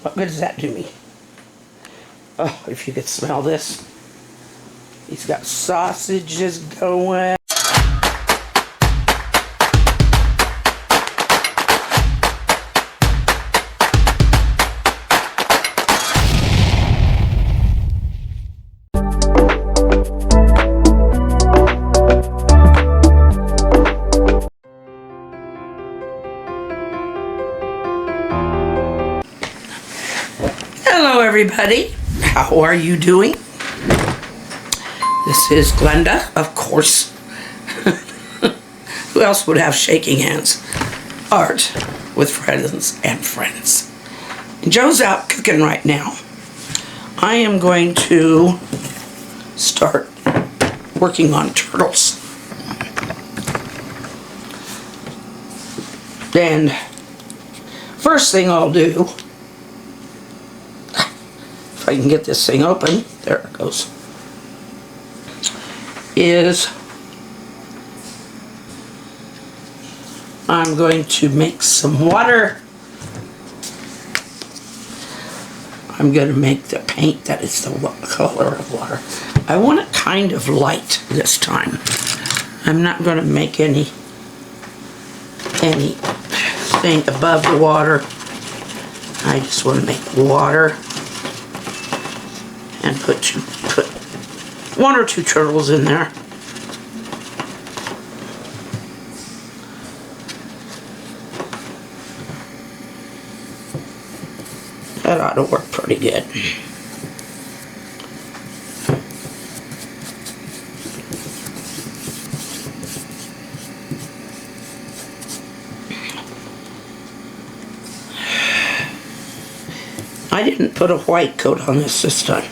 What good does that do me? Oh, if you could smell this. He's got sausages going. Hello everybody, how are you doing? This is Glenda, of course. Who else would have shaking hands? Art with Fralins and Friends. And Joe's out cooking right now. I am going to start working on turtles. And first thing I'll do, if I can get this thing open, there it goes, is I'm going to make some water. I'm going to make the paint that is the color of water. I want it kind of light this time. I'm not going to make anything above the water. I just want to make water and put one or two turtles in there. That ought to work pretty good. I didn't put a white coat on this time.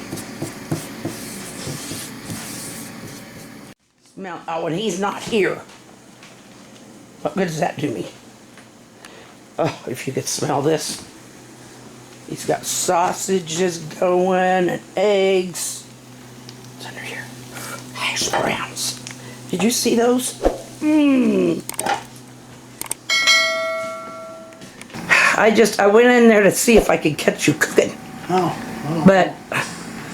Smell, oh, and he's not here. What good does that do me? Oh, if you could smell this. He's got sausages going and eggs. It's under here. Hash browns. Did you see those? I went in there to see if I could catch you cooking. Oh. But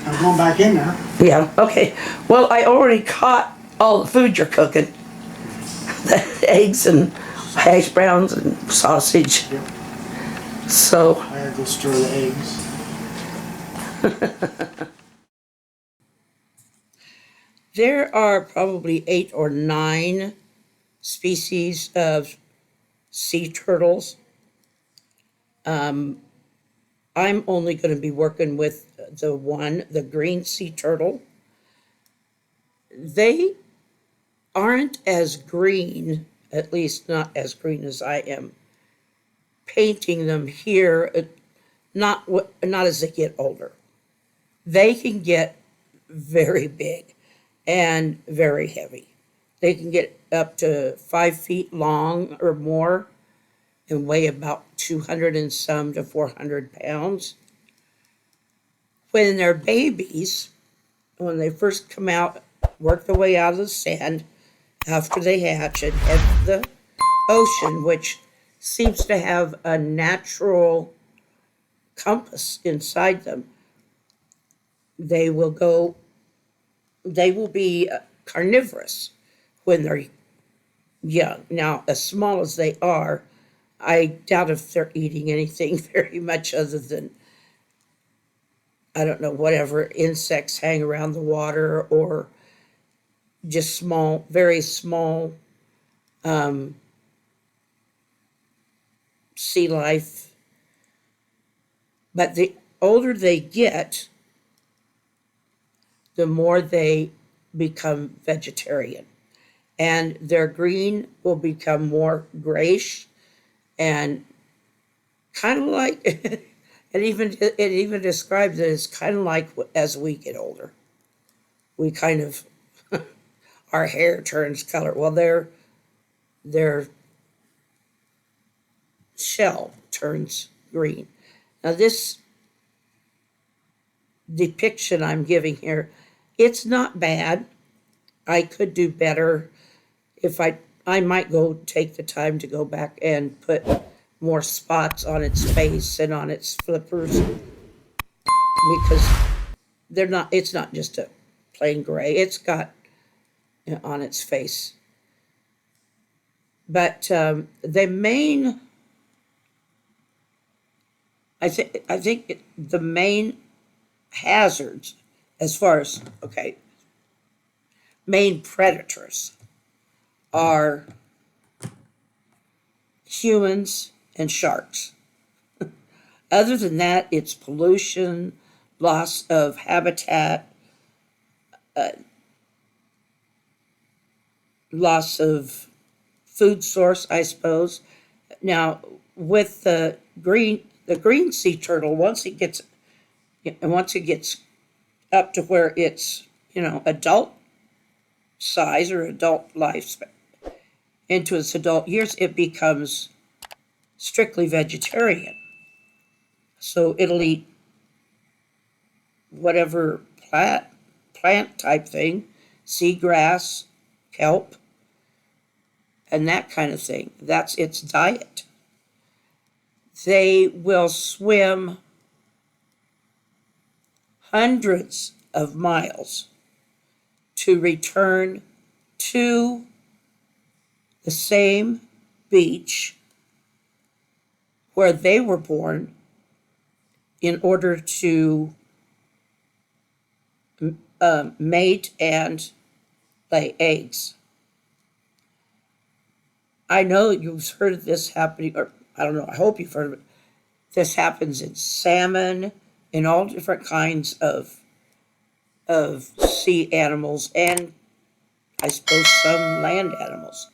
I'm going back in there. yeah, okay. Well, I already caught all the food you're cooking. The eggs and hash browns and sausage. Yep. So I had to go stir the eggs. there are probably 8 or 9 species of sea turtles. I'm only going to be working with the green sea turtle. They aren't as green, at least not as green as I am painting them here, not as they get older. They can get very big and very heavy. They can get up to 5 feet long or more and weigh about 200 and some to 400 pounds. When they're babies, when they first come out, work their way out of the sand after they hatch and head to the ocean, which seems to have a natural compass inside them. They will be carnivorous when they're young. Now, as small as they are, I doubt if they're eating anything very much other than, I don't know, whatever insects hang around the water or just small, very small sea life. But the older they get, the more they become vegetarian. And their green will become more grayish and kind of like, it even describes it as kind of like as we get older. We kind of, our hair turns color. Well, their shell turns green. Now this depiction I'm giving here, it's not bad. I could do better if I might go take the time to go back and put more spots on its face and on its flippers because it's not just a plain gray. It's got, on its face. But the main, I think the main hazards, as far as, okay, main predators are humans and sharks. Other than that, it's pollution, loss of habitat, loss of food source, I suppose. Now, with the green sea turtle, once it gets up to where it's, adult size or adult life into its adult years, it becomes strictly vegetarian. So it'll eat whatever plant type thing, seagrass, kelp, and that kind of thing. That's its diet. They will swim hundreds of miles to return to the same beach where they were born in order to mate and lay eggs. I know you've heard of this happening, or I don't know, I hope you've heard of it. This happens in salmon, in all different kinds of sea animals, and I suppose some land animals.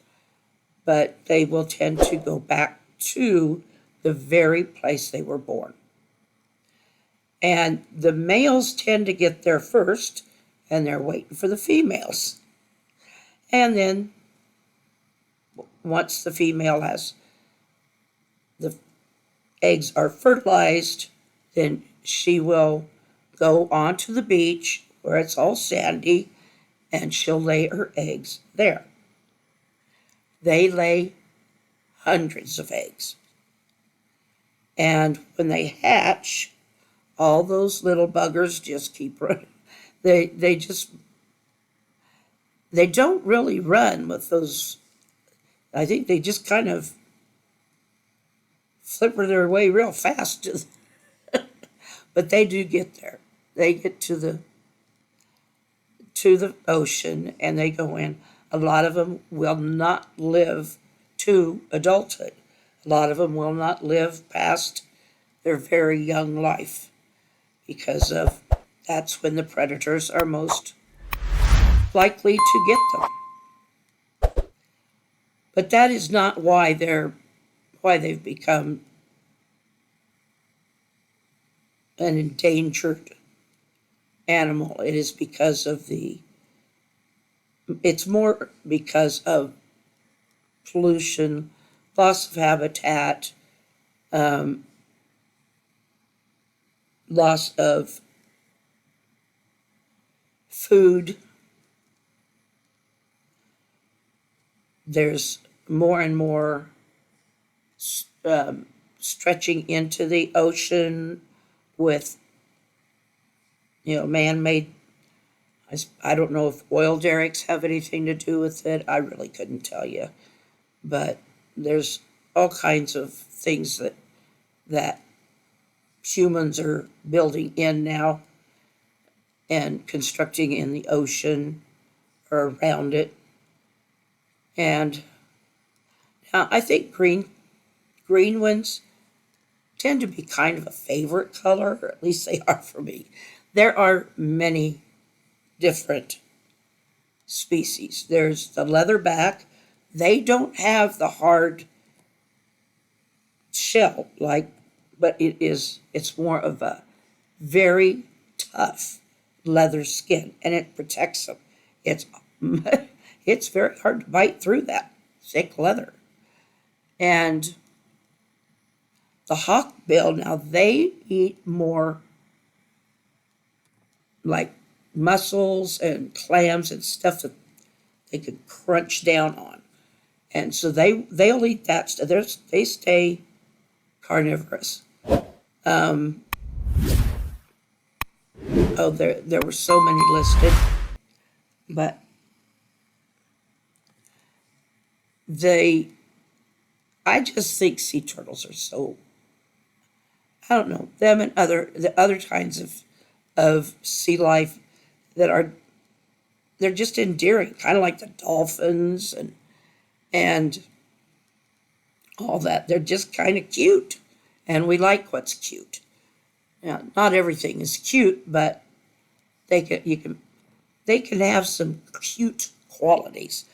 But they will tend to go back to the very place they were born. And the males tend to get there first, and they're waiting for the females. And then once the female has, the eggs are fertilized, then she will go onto the beach where it's all sandy, and she'll lay her eggs there. They lay hundreds of eggs. And when they hatch, all those little buggers just keep running. They don't really run with those. I think they just kind of flipper their way real fast. But they do get there. They get to the ocean and they go in. A lot of them will not live to adulthood. A lot of them will not live past their very young life because that's when the predators are most likely to get them. But that is not why they've become an endangered animal. It is it's more because of pollution, loss of habitat, loss of food. There's more and more stretching into the ocean with, man-made. I don't know if oil derricks have anything to do with it. I really couldn't tell you. But there's all kinds of things that humans are building in now and constructing in the ocean or around it. And now I think green ones tend to be kind of a favorite color, or at least they are for me. There are many different species. There's the leatherback. They don't have the hard shell but it's more of a very tough leather skin, and it protects them. It's very hard to bite through that thick leather. And the hawkbill, now they eat more like mussels and clams and stuff that they could crunch down on. And so they'll eat that stuff. They stay carnivorous. Oh, there were so many listed, but I just think sea turtles are so, I don't know, them and the other kinds of sea life that are, they're just endearing, kind of like the dolphins and all that. They're just kind of cute, and we like what's cute. Now, not everything is cute, but they can have some cute qualities.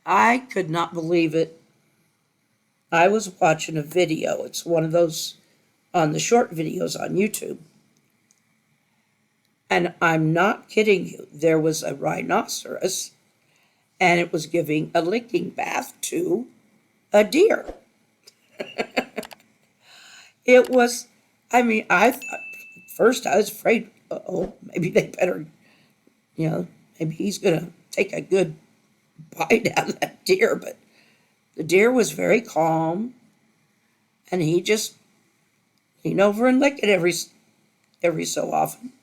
I could not believe it. I was watching a video. It's one of those on the short videos on YouTube. And I'm not kidding you. There was a rhinoceros, and it was giving a licking bath to a deer. It was, I mean, I thought, first I was afraid, oh, maybe they better, maybe he's going to take a good bite out of that deer. But the deer was very calm, and he just leaned over and licked it every so often.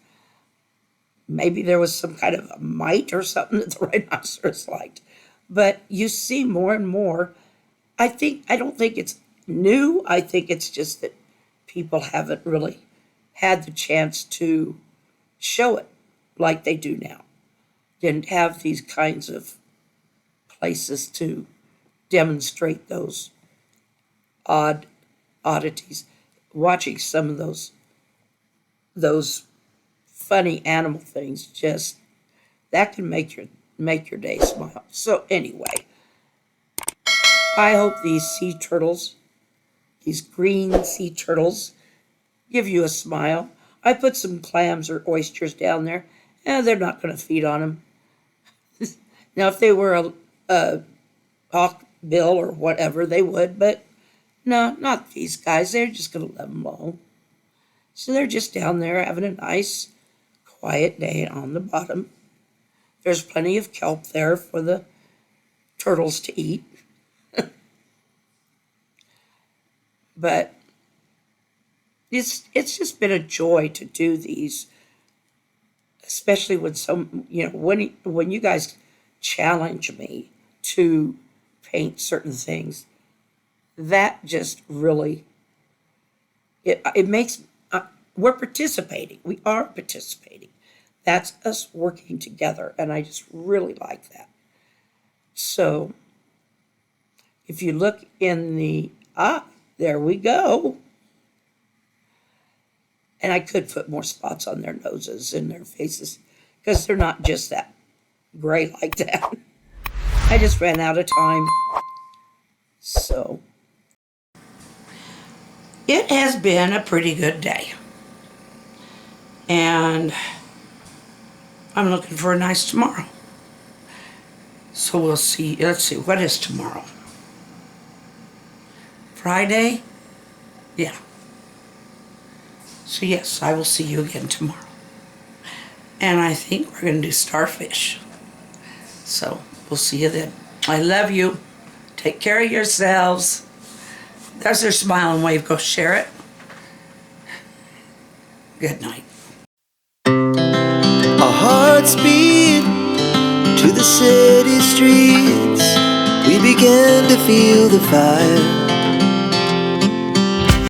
Maybe there was some kind of a mite or something that the rhinoceros liked. But you see more and more. I don't think it's new. I think it's just that people haven't really had the chance to show it like they do now. Didn't have these kinds of places to demonstrate those oddities. Watching some of those funny animal things, just that can make your day smile. So anyway, I hope these sea turtles, these green sea turtles, give you a smile. I put some clams or oysters down there, and they're not going to feed on them. Now, if they were a hawkbill or whatever, they would, but no, not these guys. They're just going to let them alone. So they're just down there having a nice, quiet day on the bottom. There's plenty of kelp there for the turtles to eat. But it's just been a joy to do these, especially when when you guys challenge me to paint certain things. That just really it makes we're participating. We are participating. That's us working together, and I just really like that. So if you look in there we go. And I could put more spots on their noses and their faces because they're not just that gray like that. I just ran out of time. So it has been a pretty good day. And I'm looking for a nice tomorrow. So we'll see. Let's see, what is tomorrow? Friday? Yeah. So yes, I will see you again tomorrow. And I think we're going to do starfish. So we'll see you then. I love you. Take care of yourselves. There's their smile and wave. Go share it. Good night. Our hearts beat to the city streets. We began to feel the fire.